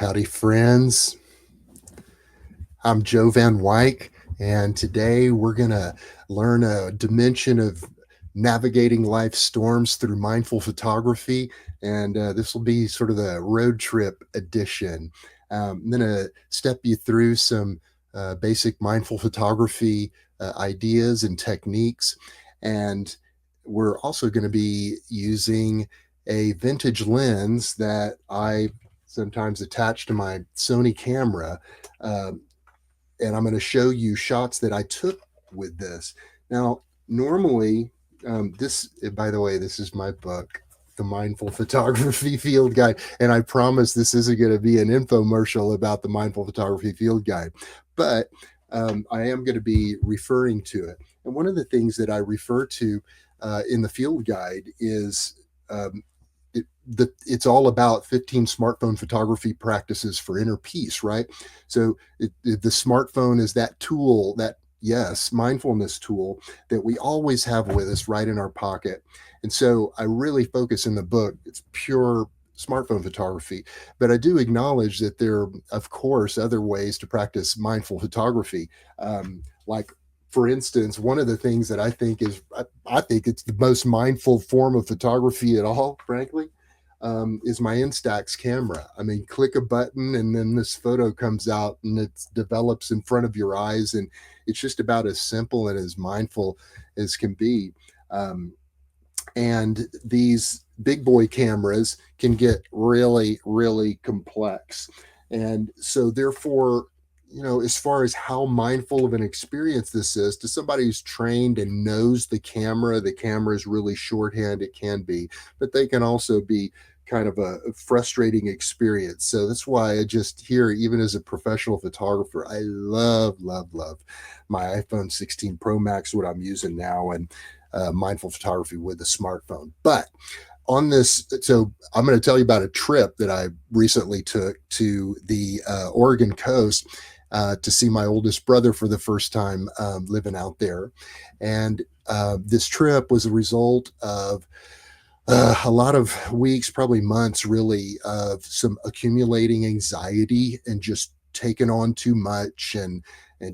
Howdy, friends. I'm Joe Van Wyck, and today we're going to learn a dimension of navigating life's storms through mindful photography. And this will be sort of the road trip edition. I'm going to step you through some basic mindful photography ideas and techniques. And we're also going to be using a vintage lens that I sometimes attach to my Sony camera. Uh, and I'm going to show you shots that I took with this. Now, normally, by the way, this is my book, The Mindful Photography Field Guide. And I promise this isn't going to be an infomercial about the Mindful Photography Field Guide, but I am going to be referring to it. And one of the things that I refer to in the field guide is it's all about 15 smartphone photography practices for inner peace, right? So the smartphone is that tool, that, yes, mindfulness tool that we always have with us right in our pocket. And so I really focus in the book, it's pure smartphone photography, but I do acknowledge that there are, of course, other ways to practice mindful photography. Like, for instance, one of the things that I think it's the most mindful form of photography at all, frankly, is my Instax camera. I mean, click a button and then this photo comes out and it develops in front of your eyes. And it's just about as simple and as mindful as can be. And these big boy cameras can get really, really complex. And so therefore, as far as how mindful of an experience this is to somebody who's trained and knows the camera is really shorthand, it can be, but they can also be kind of a frustrating experience. So that's why I just here, even as a professional photographer, I love, love, love my iPhone 16 Pro Max, what I'm using now, and mindful photography with a smartphone. But on this, so I'm going to tell you about a trip that I recently took to the Oregon coast to see my oldest brother for the first time, living out there. And this trip was a result of a lot of weeks, probably months, really, of some accumulating anxiety and just taking on too much and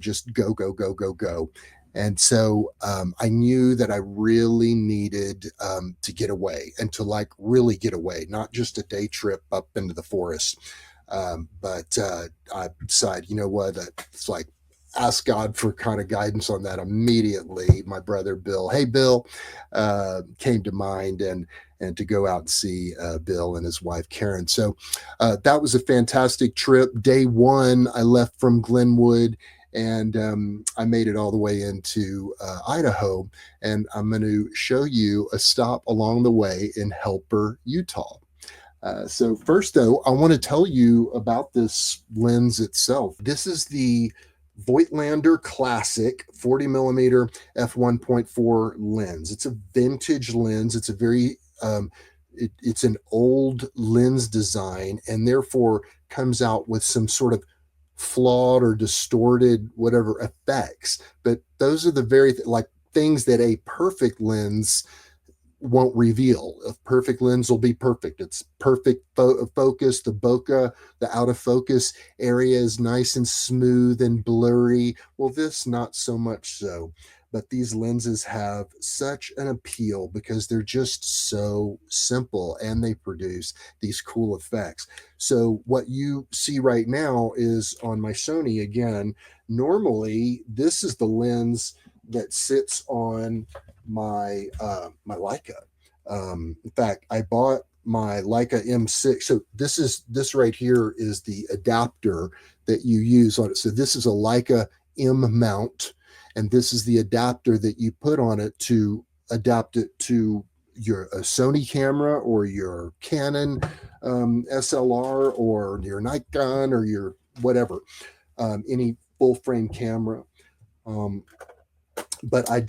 just go, go, go, go, go. And so I knew that I really needed to get away and to really get away, not just a day trip up into the forest. But I decided, you know what, it's like ask God for kind of guidance on that immediately. My brother Bill, hey Bill, came to mind, and to go out and see Bill and his wife Karen. So that was a fantastic trip. Day one, I left from Glenwood, and I made it all the way into Idaho, and I'm going to show you a stop along the way in Helper, Utah. So first, though, I want to tell you about this lens itself. This is the Voigtländer Classic 40mm f1.4 lens. It's a vintage lens. It's a very it's an old lens design, and therefore comes out with some sort of flawed or distorted whatever effects. But those are the very things that a perfect lens won't reveal. A perfect lens will be perfect. It's perfect focus. The bokeh, the out of focus area is nice and smooth and blurry. Well, this not so much so. But these lenses have such an appeal because they're just so simple and they produce these cool effects. So what you see right now is on my Sony again. Normally, this is the lens that sits on my my Leica. In fact, I bought my Leica M6. So this right here is the adapter that you use on it. So this is a Leica M mount, and this is the adapter that you put on it to adapt it to your Sony camera or your Canon SLR or your Nikon or your whatever, any full frame camera. But I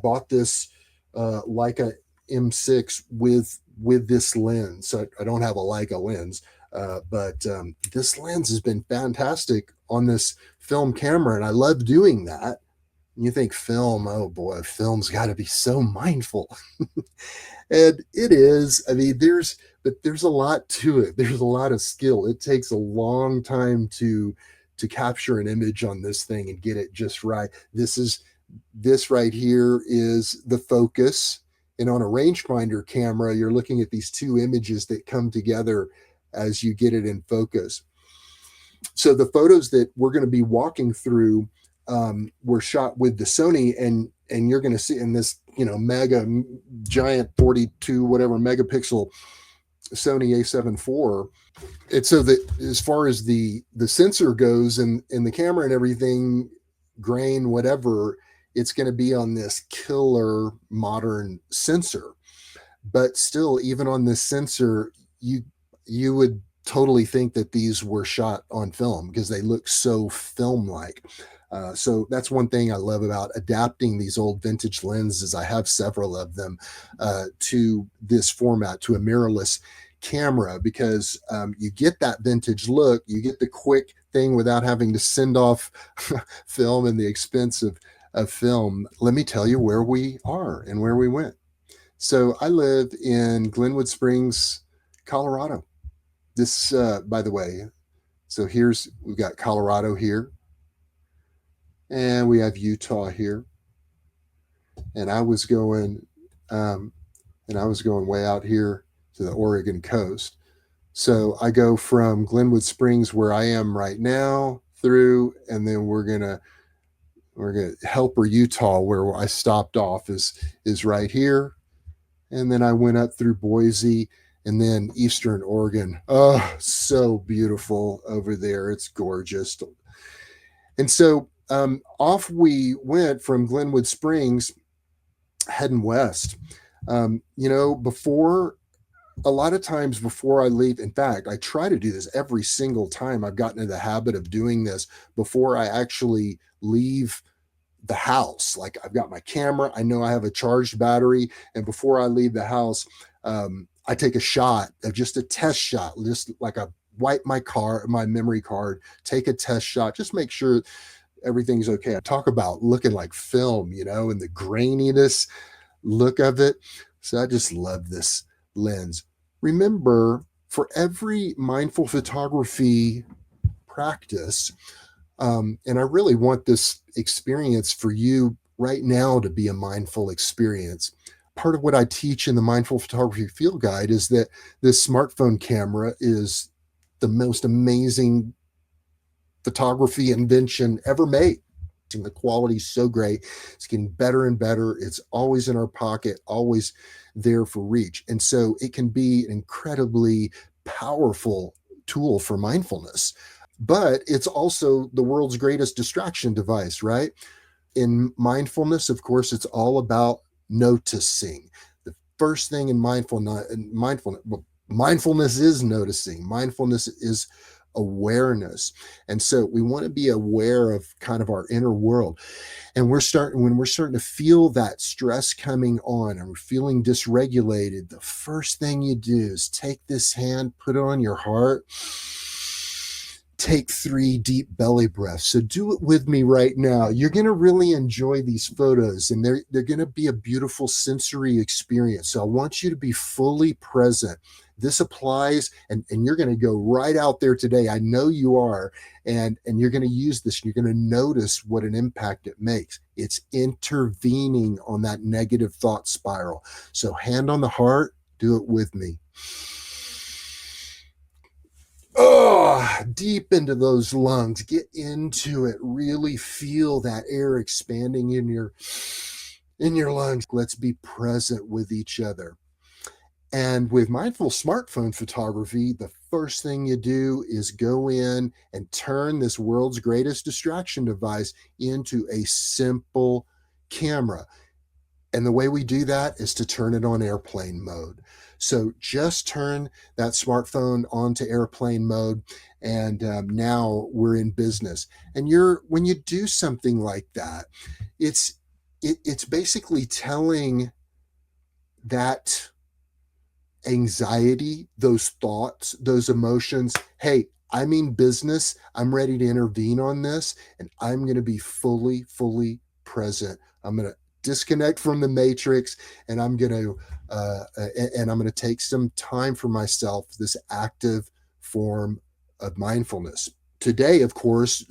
bought this Leica M6 with this lens. So I don't have a Leica lens, but this lens has been fantastic on this film camera, and I love doing that. You think film, oh boy, film's got to be so mindful. And it is. I mean, but there's a lot to it. There's a lot of skill. It takes a long time to capture an image on this thing and get it just right. This right here is the focus. And on a rangefinder camera, you're looking at these two images that come together as you get it in focus. So the photos that we're going to be walking through were shot with the Sony, and you're going to see in this, mega giant 42 whatever megapixel Sony A7 IV. It's so that as far as the sensor goes and the camera and everything, grain, whatever, it's going to be on this killer modern sensor. But still, even on this sensor, you would totally think that these were shot on film because they look so film-like. So that's one thing I love about adapting these old vintage lenses. I have several of them to this format, to a mirrorless camera, because you get that vintage look, you get the quick thing without having to send off film and the expense of film. Let me tell you where we are and where we went. So I live in Glenwood Springs, Colorado. This, by the way, so we've got Colorado here, and we have Utah here, and I was going way out here to the Oregon coast. So I go from Glenwood Springs, where I am right now, through, and then we're gonna Helper, Utah, where I stopped off is right here, and then I went up through Boise, and then Eastern Oregon. Oh, so beautiful over there. It's gorgeous. And so off we went from Glenwood Springs, heading west. Before, a lot of times before I leave, in fact, I try to do this every single time. I've gotten into the habit of doing this before I actually leave the house. Like, I've got my camera, I know I have a charged battery, and before I leave the house, I take a shot, just a test shot, just like I wipe my memory card, take a test shot, just make sure everything's okay. I talk about looking like film, and the graininess look of it. So I just love this lens. Remember, for every mindful photography practice, and I really want this experience for you right now to be a mindful experience. Part of what I teach in the Mindful Photography Field Guide is that this smartphone camera is the most amazing photography invention ever made. And the quality is so great. It's getting better and better. It's always in our pocket, always there for reach. And so it can be an incredibly powerful tool for mindfulness. But it's also the world's greatest distraction device, right? In mindfulness, of course, it's all about noticing. The first thing in mindfulness is noticing. Mindfulness is awareness. And so we want to be aware of kind of our inner world. And when we're starting to feel that stress coming on and we're feeling dysregulated, the first thing you do is take this hand, put it on your heart, take 3 deep belly breaths. So do it with me right now. You're going to really enjoy these photos, and they're going to be a beautiful sensory experience. So I want you to be fully present. This applies, and you're going to go right out there today. I know you are, and you're going to use this. You're going to notice what an impact it makes. It's intervening on that negative thought spiral. So hand on the heart, do it with me. Oh, deep into those lungs, get into it, really feel that air expanding in your lungs. Let's be present with each other. And with mindful smartphone photography, the first thing you do is go in and turn this world's greatest distraction device into a simple camera. And the way we do that is to turn it on airplane mode. So just turn that smartphone onto airplane mode, and now we're in business. And when you do something like that, it's basically telling that anxiety, those thoughts, those emotions, hey, I mean business. I'm ready to intervene on this, and I'm going to be fully present. I'm going to disconnect from the matrix, and I'm going to and I'm going to take some time for myself, this active form of mindfulness. Today, of course,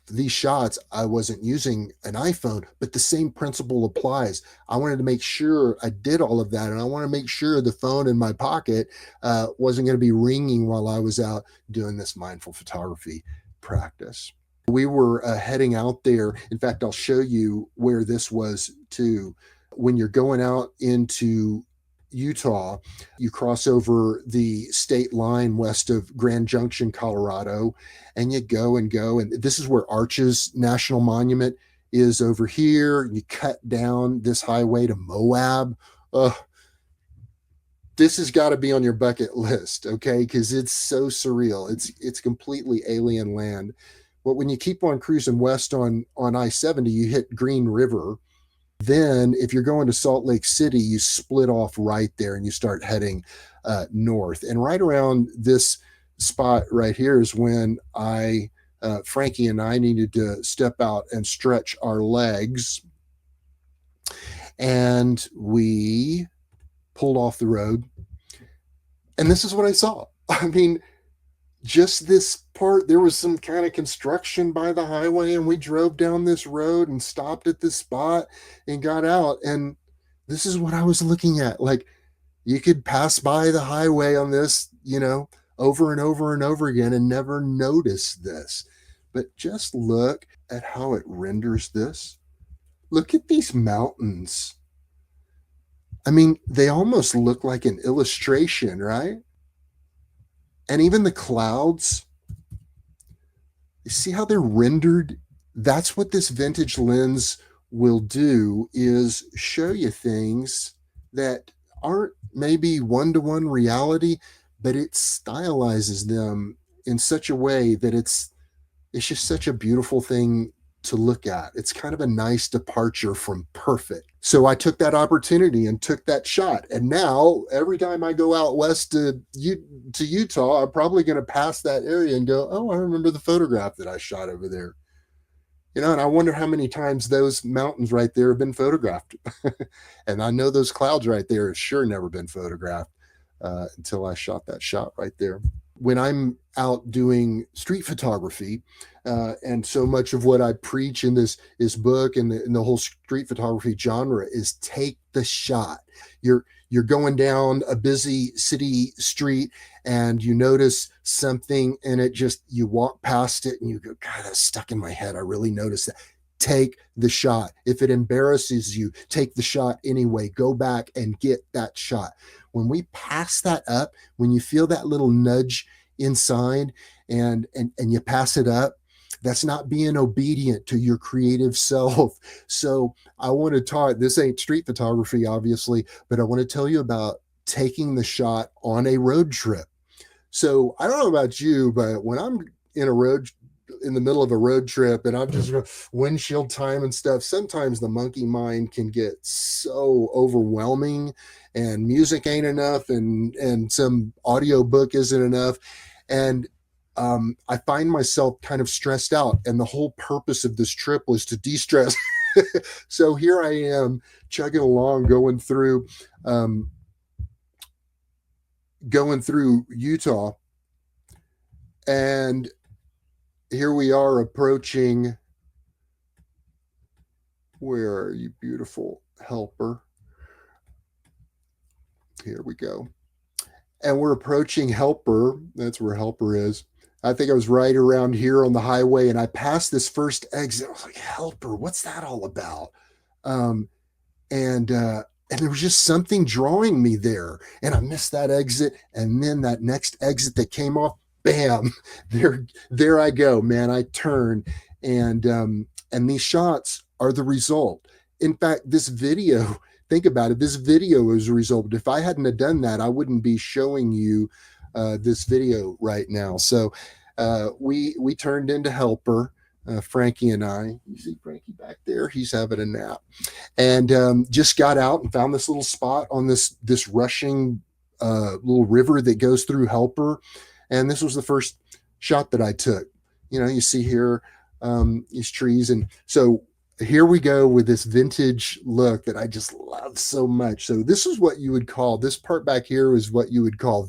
these shots, I wasn't using an iPhone, but the same principle applies. I wanted to make sure I did all of that, and I want to make sure the phone in my pocket wasn't going to be ringing while I was out doing this mindful photography practice. We were heading out there. In fact, I'll show you where this was too. When you're going out into Utah, you cross over the state line west of Grand Junction, Colorado, and you go and go. And this is where Arches National Monument is over here. You cut down this highway to Moab. This has got to be on your bucket list, okay? Because it's so surreal. It's completely alien land. But when you keep on cruising west on I-70, you hit Green River. Then if you're going to Salt Lake City, you split off right there and you start heading north. And right around this spot right here is when Frankie and I needed to step out and stretch our legs. And we pulled off the road. And this is what I saw. I mean, just this part, there was some kind of construction by the highway, and we drove down this road and stopped at this spot and got out. And this is what I was looking at. Like, you could pass by the highway on this, over and over and over again and never notice this. But just look at how it renders this. Look at these mountains. I mean, they almost look like an illustration, right? And even the clouds, you see how they're rendered? That's what this vintage lens will do, is show you things that aren't maybe one-to-one reality, but it stylizes them in such a way that it's just such a beautiful thing to look at. It's kind of a nice departure from perfect. So I took that opportunity and took that shot. And now every time I go out west to Utah, I'm probably going to pass that area and go, oh, I remember the photograph that I shot over there. And I wonder how many times those mountains right there have been photographed. And I know those clouds right there have sure never been photographed until I shot that shot right there. When I'm out doing street photography, and so much of what I preach in this book and the whole street photography genre is take the shot. You're going down a busy city street and you notice something, and you walk past it and you go, God, that's stuck in my head. I really noticed that. Take the shot. If it embarrasses you, take the shot anyway. Go back and get that shot. When we pass that up, when you feel that little nudge inside and you pass it up, that's not being obedient to your creative self. So I want to talk, this ain't street photography, obviously, but I want to tell you about taking the shot on a road trip. So I don't know about you, but when I'm in the middle of a road trip and I'm just windshield time and stuff, sometimes the monkey mind can get so overwhelming and music ain't enough and some audio book isn't enough. And I find myself kind of stressed out, and the whole purpose of this trip was to de-stress. So here I am chugging along, going through Utah, and here we are approaching, where are you, beautiful helper? Here we go. And we're approaching Helper. That's where Helper is. I think I was right around here on the highway, and I passed this first exit. I was like, Helper, what's that all about? And there was just something drawing me there. And I missed that exit. And then that next exit that came off, bam, there I go, man. I turn, and these shots are the result. In fact, this video, think about it, this video is a result. If I hadn't have done that, I wouldn't be showing you this video right now. So we turned into Helper, Frankie and I. You see Frankie back there? He's having a nap. And just got out and found this little spot on this rushing little river that goes through Helper. And this was the first shot that I took. You see here these trees. And so Here we go with this vintage look that I just love so much. So this is what you would call, this part back here is what you would call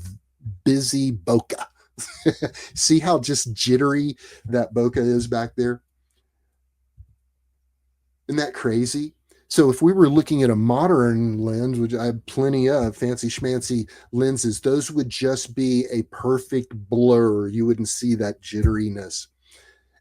busy bokeh. See how just jittery that bokeh is back there? Isn't that crazy? So if we were looking at a modern lens, which I have plenty of fancy schmancy lenses, those would just be a perfect blur. You wouldn't see that jitteriness.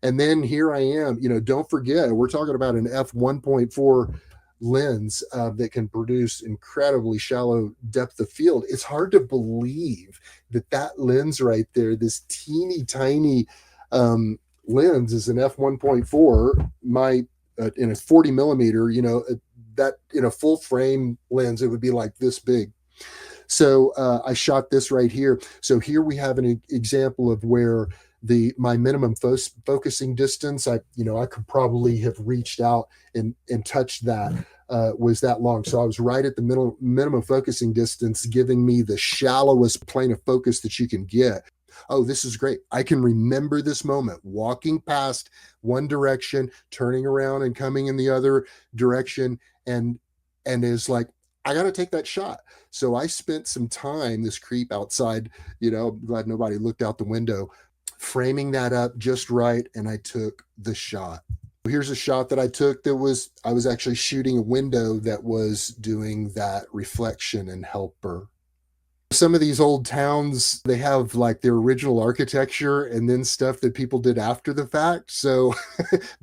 And then here I am, don't forget, we're talking about an f1.4 lens that can produce incredibly shallow depth of field. It's hard to believe that that lens right there, this teeny tiny lens, is an f1.4. My in a 40 millimeter, that in a full frame lens, it would be like this big. So I shot this right here. So here we have an example of where my minimum focusing distance, I could probably have reached out and touched that, was that long. So I was right at the minimum focusing distance, giving me the shallowest plane of focus that you can get. Oh, this is great. I can remember this moment, walking past one direction, turning around and coming in the other direction, and is like, I got to take that shot. So I spent some time, this creep outside, I'm glad nobody looked out the window, framing that up just right, and I took the shot. Here's a shot that I took I was actually shooting a window that was doing that reflection and helper. Some of these old towns, they have like their original architecture and then stuff that people did after the fact. So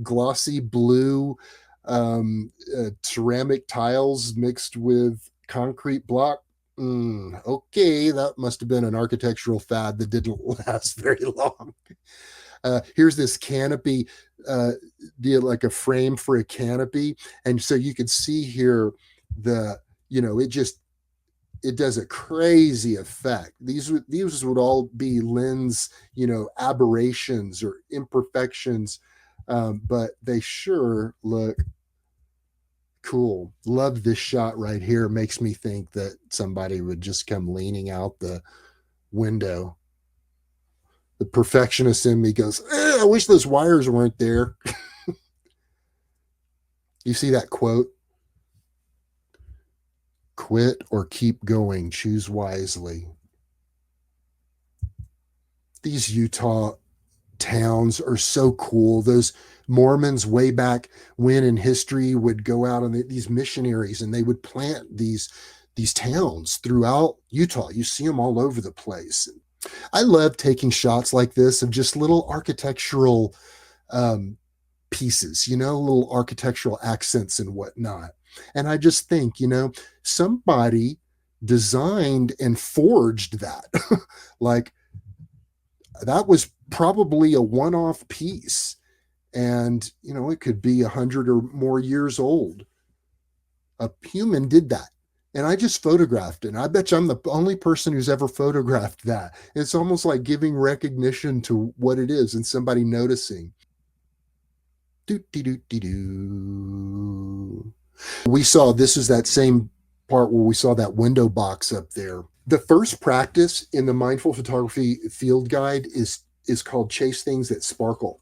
glossy blue ceramic tiles mixed with concrete block. Okay, that must have been an architectural fad that didn't last very long. Here's this canopy, like a frame for a canopy, and so you could see here it does a crazy effect. These would all be lens, aberrations or imperfections, but they sure look cool. Love this shot right here. Makes me think that somebody would just come leaning out the window. The perfectionist in me goes, I wish those wires weren't there. You see that quote? Quit or keep going, choose wisely. These Utah towns are so cool. Those Mormons way back when in history would go out on these missionaries, and they would plant these towns throughout Utah. You see them all over the place. I love taking shots like this of just little architectural um, pieces, little architectural accents and whatnot. And I just think, somebody designed and forged that. Like, that was probably a one-off piece, and it could be 100 or more years old. A human did that, and I just photographed it, and I bet you I'm the only person who's ever photographed that. It's almost like giving recognition to what it is and somebody noticing. We saw, this is that same part where we saw that window box up there. The first practice in the mindful photography field guide is called Chase Things That Sparkle.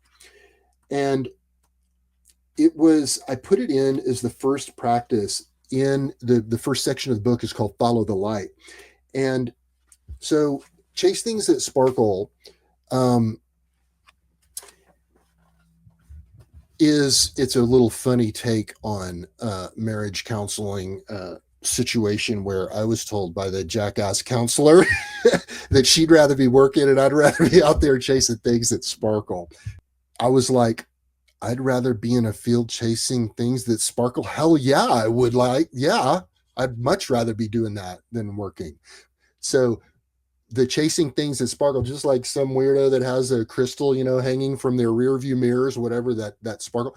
And I put it in as the first practice in the first section of the book is called Follow the Light. And so Chase Things That Sparkle it's a little funny take on marriage counseling situation where I was told by the jackass counselor that she'd rather be working and I'd rather be out there chasing things that sparkle. I was like, I'd rather be in a field chasing things that sparkle. Hell yeah, I would. Yeah, I'd much rather be doing that than working. So the chasing things that sparkle, just like some weirdo that has a crystal, hanging from their rear view mirrors, whatever that sparkle.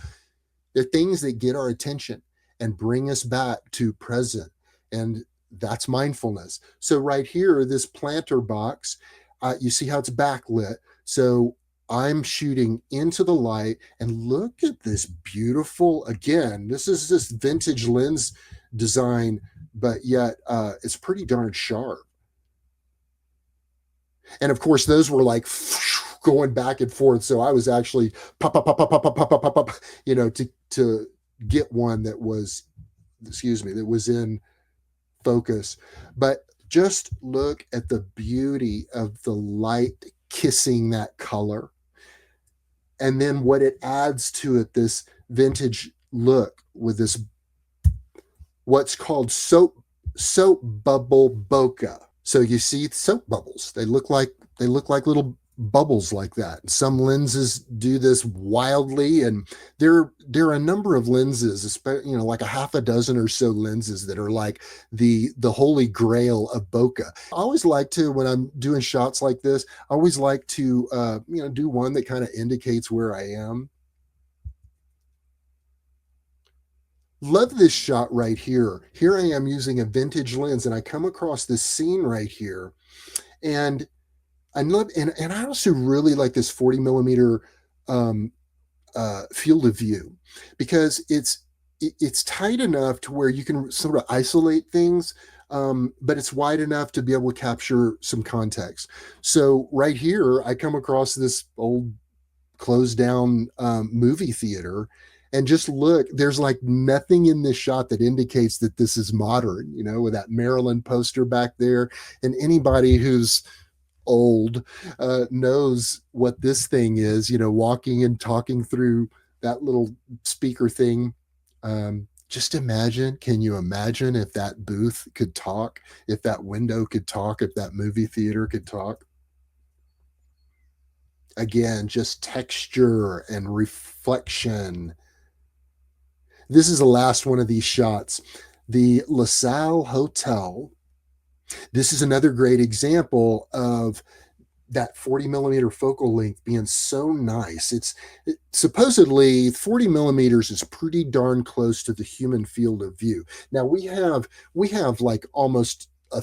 They're things that get our attention and bring us back to present. And that's mindfulness. So right here, this planter box, you see how it's backlit. So I'm shooting into the light, and look at this beautiful, again, this is this vintage lens design, but yet it's pretty darn sharp. And of course, those were like going back and forth. So I was actually pop, pop, pop, pop, pop, pop, pop, pop, pop, to get one that was, excuse me, that was in focus. But just look at the beauty of the light kissing that color, and then what it adds to it, this vintage look with this what's called soap bubble bokeh. So you see soap bubbles. They look like little bubbles like that. Some lenses do this wildly, and there are a number of lenses, especially, you know, like a half a dozen or so lenses that are like the holy grail of bokeh. I always like to, when I'm doing shots like this, I always like to do one that kind of indicates where I am. Love this shot right here. Here I am using a vintage lens, and I come across this scene right here, and I love, and I also really like this 40 millimeter um, field of view, because it's tight enough to where you can sort of isolate things, but it's wide enough to be able to capture some context. So right here, I come across this old closed down movie theater, and just look, there's like nothing in this shot that indicates that this is modern, you know, with that Maryland poster back there. And anybody who's old knows what this thing is, you know, walking and talking through that little speaker thing. Just imagine, can you imagine if that booth could talk, if that window could talk, if that movie theater could talk? Again, just texture and reflection. This is the last one of these shots. The LaSalle Hotel. This is another great example of that 40 millimeter focal length being so nice. Supposedly 40 millimeters is pretty darn close to the human field of view. Now we have like almost a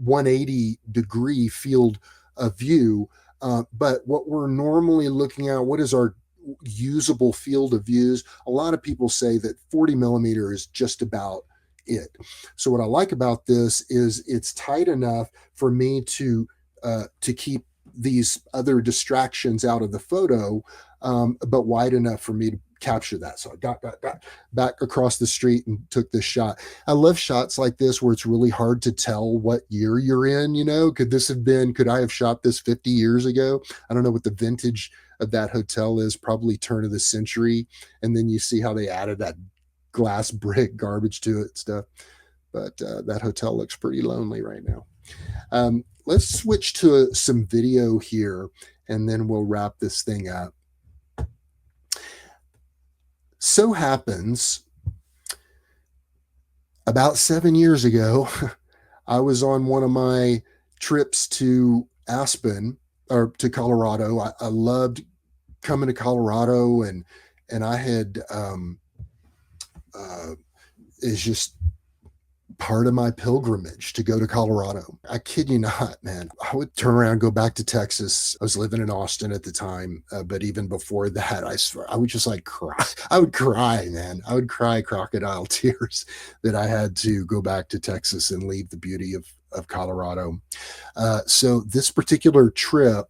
180-degree field of view, but what we're normally looking at, what is our usable field of views? A lot of people say that 40 millimeter is just about it. So what I like about this is it's tight enough for me to keep these other distractions out of the photo, but wide enough for me to capture that. So I got back across the street and took this shot. I love shots like this where it's really hard to tell what year you're in. You know, could I have shot this 50 years ago? I don't know what the vintage of that hotel is, probably turn of the century. And then you see how they added that glass brick garbage to it stuff. But that hotel looks pretty lonely right now. Let's switch to some video here, and then we'll wrap this thing up. So happens, about 7 years ago, I was on one of my trips to Aspen, or to Colorado. I loved coming to Colorado, and I had is just part of my pilgrimage to go to Colorado. I kid you not, man. I would turn around, go back to Texas. I was living in Austin at the time, but even before that, I swear, I would just like cry. I would cry, man. I would cry crocodile tears that I had to go back to Texas and leave the beauty of Colorado. So this particular trip,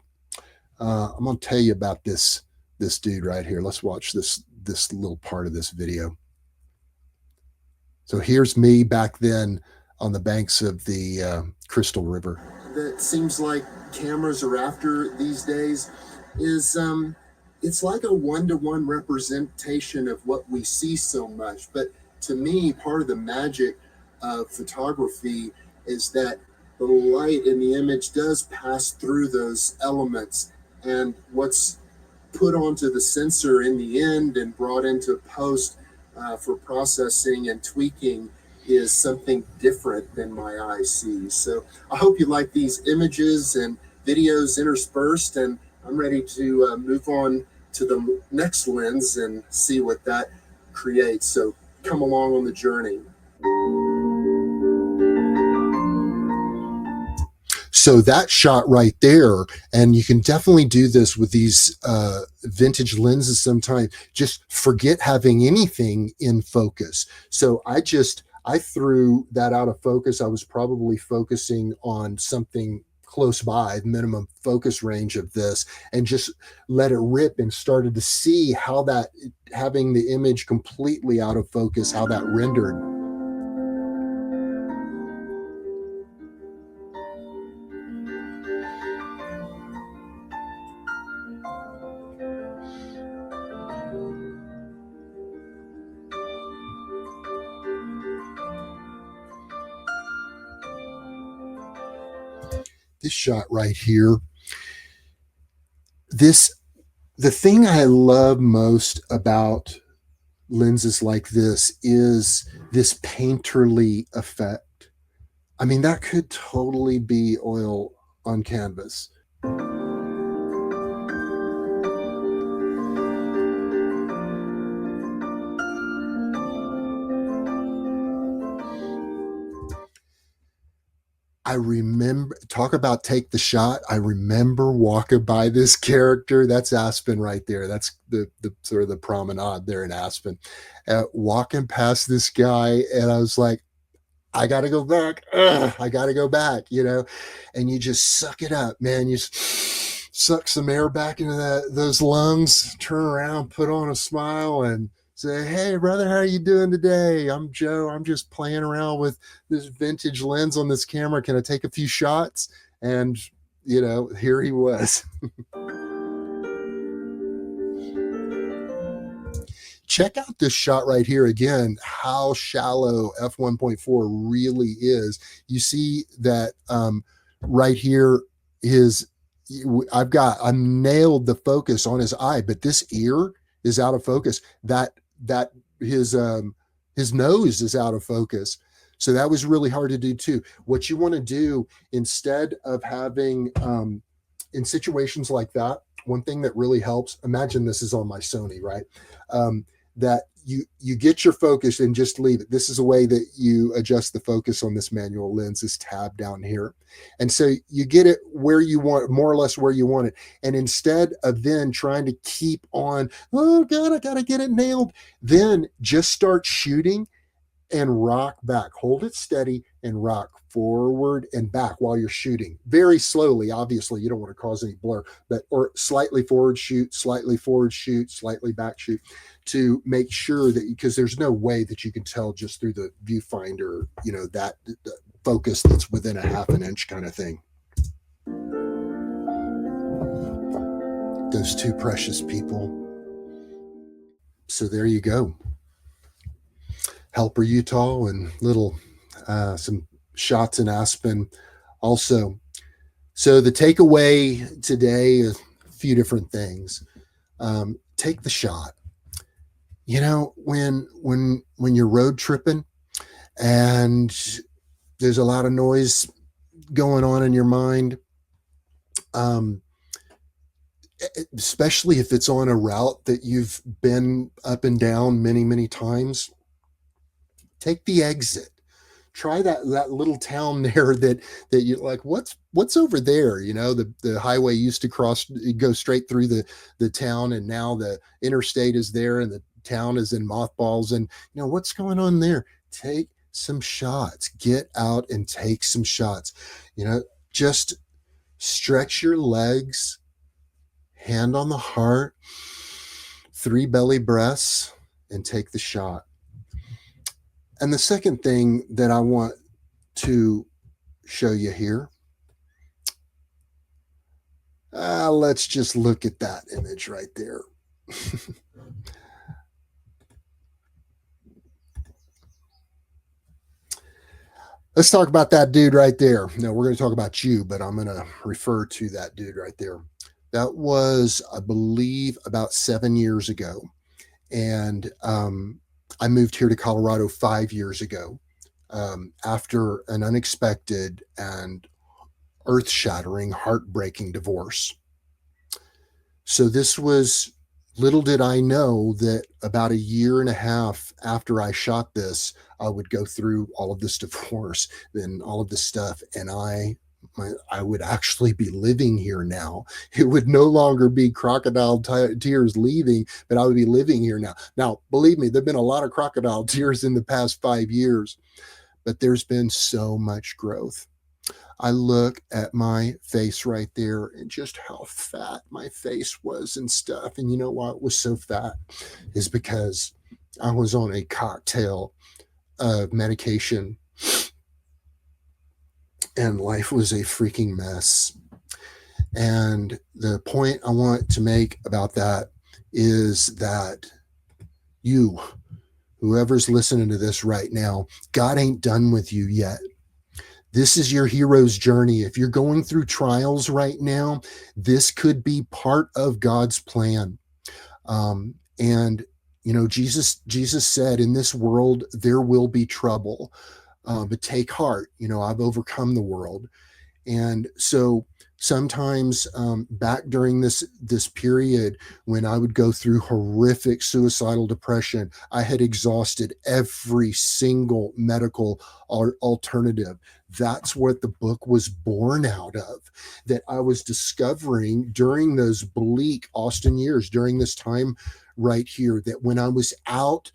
I'm going to tell you about this dude right here. Let's watch this little part of this video. So here's me back then on the banks of the Crystal River. That seems like cameras are after these days is it's like a one-to-one representation of what we see so much. But to me, part of the magic of photography is that the light in the image does pass through those elements, and what's put onto the sensor in the end and brought into post for processing and tweaking is something different than my eye sees. So I hope you like these images and videos interspersed, and I'm ready to move on to the next lens and see what that creates. So come along on the journey. So that shot right there, and you can definitely do this with these vintage lenses sometimes, just forget having anything in focus. So I threw that out of focus. I was probably focusing on something close by, the minimum focus range of this, and just let it rip and started to see how that, having the image completely out of focus, how that rendered. This shot right here, this, the thing I love most about lenses like this is this painterly effect. I mean, that could totally be oil on canvas. I remember, talk about take the shot. I remember walking by this character. That's Aspen right there. That's the sort of the promenade there in Aspen. Walking past this guy, and I was like, I got to go back. Ugh, I got to go back, you know, and you just suck it up, man. You suck some air back into those lungs, turn around, put on a smile, and say, hey, brother, how are you doing today? I'm Joe. I'm just playing around with this vintage lens on this camera. Can I take a few shots? And, you know, here he was. Check out this shot right here again, how shallow f1.4 really is. You see that right here, his, I nailed the focus on his eye, but this ear is out of focus. That his nose is out of focus. So that was really hard to do too. What you want to do instead of having in situations like that, one thing that really helps, imagine this is on my Sony, right? That you get your focus and just leave it. This is a way that you adjust the focus on this manual lens, this tab down here. And so you get it where you want, more or less where you want it. And instead of then trying to keep on, oh God, I got to get it nailed, then just start shooting and rock back. Hold it steady and rock forward and back while you're shooting. Very slowly, obviously, you don't want to cause any blur, but or slightly forward shoot, slightly forward shoot, slightly back shoot to make sure that, because there's no way that you can tell just through the viewfinder, you know, that focus that's within a half an inch kind of thing. Those two precious people. So there you go. Helper, Utah, and little some shots in Aspen also. So the takeaway today is a few different things. Take the shot. You know, when you're road tripping and there's a lot of noise going on in your mind, especially if it's on a route that you've been up and down many, many times, take the exit. Try that little town there that you like, what's over there, you know, the highway used to go straight through the town, and now the interstate is there and the town is in mothballs, and you know what's going on there. Take some shots, get out and take some shots, you know, just stretch your legs, hand on the heart, 3 belly breaths, and take the shot. And the second thing that I want to show you here, let's just look at that image right there. Let's talk about that dude right there. No, we're going to talk about you, but I'm going to refer to that dude right there. That was, I believe, about 7 years ago. And I moved here to Colorado 5 years ago after an unexpected and earth-shattering, heartbreaking divorce. So this was, little did I know that about 1.5 years after I shot this, I would go through all of this divorce and all of this stuff, and I would actually be living here now. It would no longer be crocodile tears leaving, but I would be living here now. Now, believe me, there've been a lot of crocodile tears in the past 5 years, but there's been so much growth. I look at my face right there and just how fat my face was and stuff. And you know why it was so fat is because I was on a cocktail of medication and life was a freaking mess. And the point I want to make about that is that you, whoever's listening to this right now, God ain't done with you yet. This is your hero's journey. If you're going through trials right now, this could be part of God's plan. And Jesus said, "In this world there will be trouble, but take heart. I've overcome the world." And so sometimes back during this period when I would go through horrific suicidal depression, I had exhausted every single medical alternative. That's what the book was born out of, that I was discovering during those bleak Austin years, during this time right here, that when I was out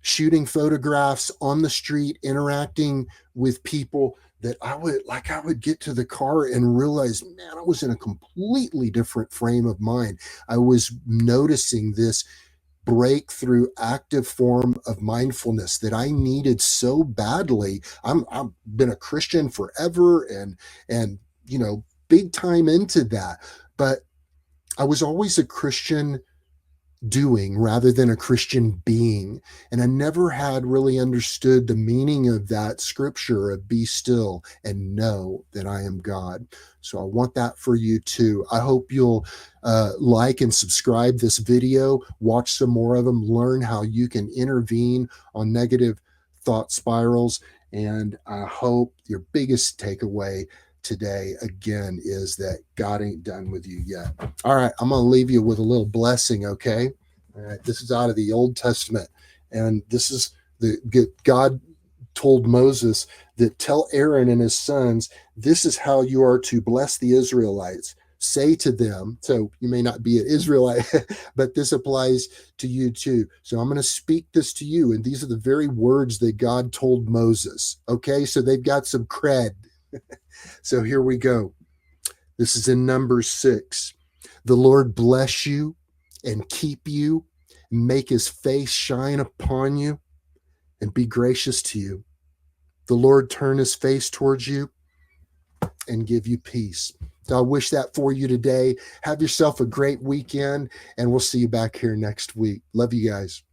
shooting photographs on the street, interacting with people, that I would get to the car and realize, man, I was in a completely different frame of mind. I was noticing this breakthrough active form of mindfulness that I needed so badly. I've been a Christian forever and big time into that. But I was always a Christian doing rather than a Christian being. And I never had really understood the meaning of that scripture of be still and know that I am God. So I want that for you too. I hope you'll like and subscribe this video, watch some more of them, learn how you can intervene on negative thought spirals. And I hope your biggest takeaway today again is that God ain't done with you yet. All right, I'm going to leave you with a little blessing, okay? All right, this is out of the Old Testament, and this is the God told Moses that tell Aaron and his sons, this is how you are to bless the Israelites. Say to them, so you may not be an Israelite, but this applies to you too. So I'm going to speak this to you, and these are the very words that God told Moses. Okay, so they've got some cred. So here we go. This is in Numbers 6. The Lord bless you and keep you, make his face shine upon you, and be gracious to you. The Lord turn his face towards you and give you peace. So I wish that for you today. Have yourself a great weekend, and we'll see you back here next week. Love you guys.